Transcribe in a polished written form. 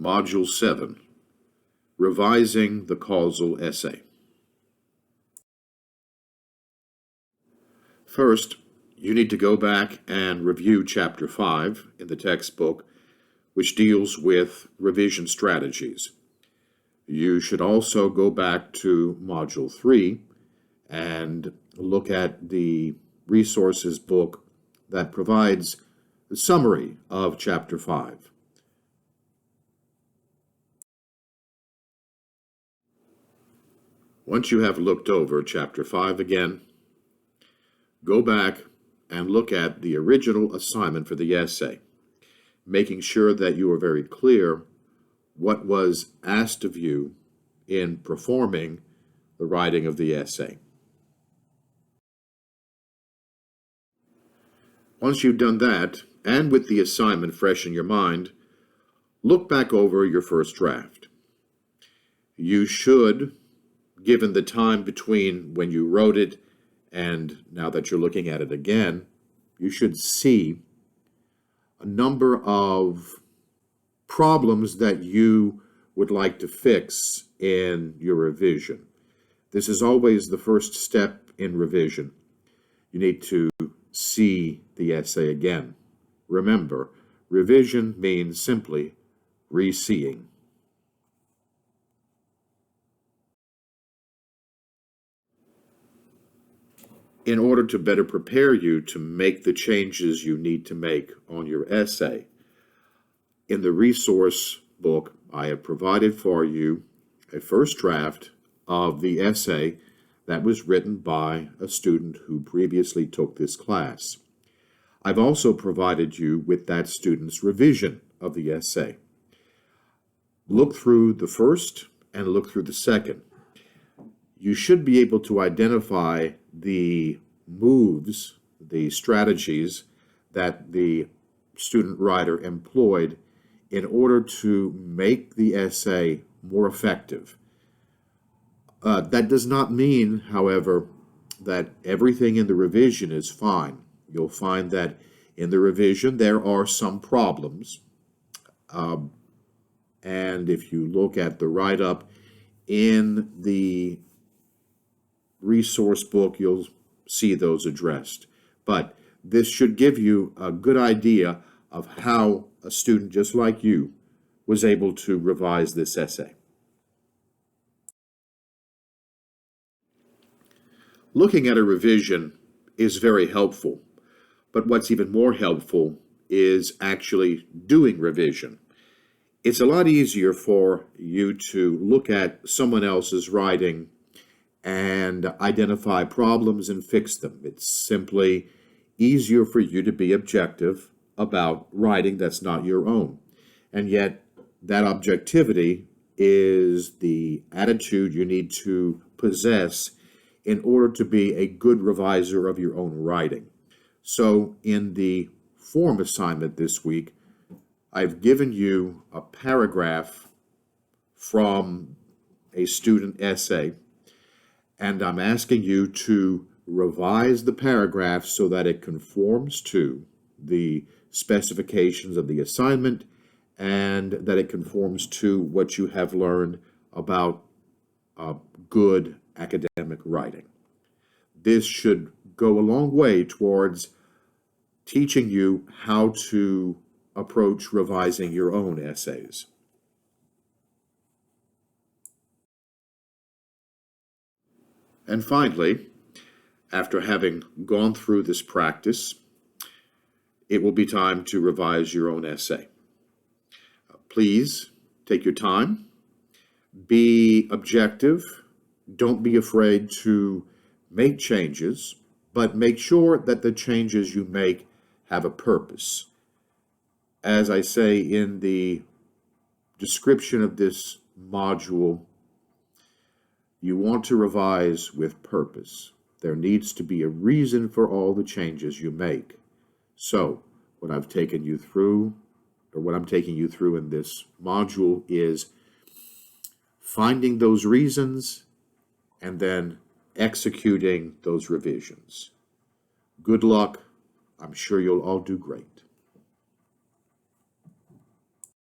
Module 7, Revising the Causal Essay. First, you need to go back and review Chapter 5 in the textbook, which deals with revision strategies. You should also go back to Module 3 and look at the resources book that provides the summary of Chapter 5. Once you have looked over Chapter 5 again, go back and look at the original assignment for the essay, making sure that you are very clear what was asked of you in performing the writing of the essay. Once you've done that, and with the assignment fresh in your mind, look back over your first draft. You should, given the time between when you wrote it and now that you're looking at it again, you should see a number of problems that you would like to fix in your revision. This is always the first step in revision. You need to see the essay again. Remember, revision means simply re-seeing. In order to better prepare you to make the changes you need to make on your essay, in the resource book, I have provided for you a first draft of the essay that was written by a student who previously took this class. I've also provided you with that student's revision of the essay. Look through the first and look through the second. You should be able to identify the moves, the strategies that the student writer employed in order to make the essay more effective. That does not mean, however, that everything in the revision is fine. You'll find that in the revision there are some problems. And if you look at the write-up in the resource book, you'll see those addressed. But this should give you a good idea of how a student just like you was able to revise this essay. Looking at a revision is very helpful, but what's even more helpful is actually doing revision. It's a lot easier for you to look at someone else's writing and identify problems and fix them. It's simply easier for you to be objective about writing that's not your own. And yet, that objectivity is the attitude you need to possess in order to be a good reviser of your own writing. So, in the form assignment this week, I've given you a paragraph from a student essay, and I'm asking you to revise the paragraph so that it conforms to the specifications of the assignment and that it conforms to what you have learned about good academic writing. This should go a long way towards teaching you how to approach revising your own essays. And finally, after having gone through this practice, it will be time to revise your own essay. Please take your time, be objective, don't be afraid to make changes, but make sure that the changes you make have a purpose. As I say in the description of this module, you want to revise with purpose. There needs to be a reason for all the changes you make. So, what I'm taking you through in this module is finding those reasons and then executing those revisions. Good luck. I'm sure you'll all do great.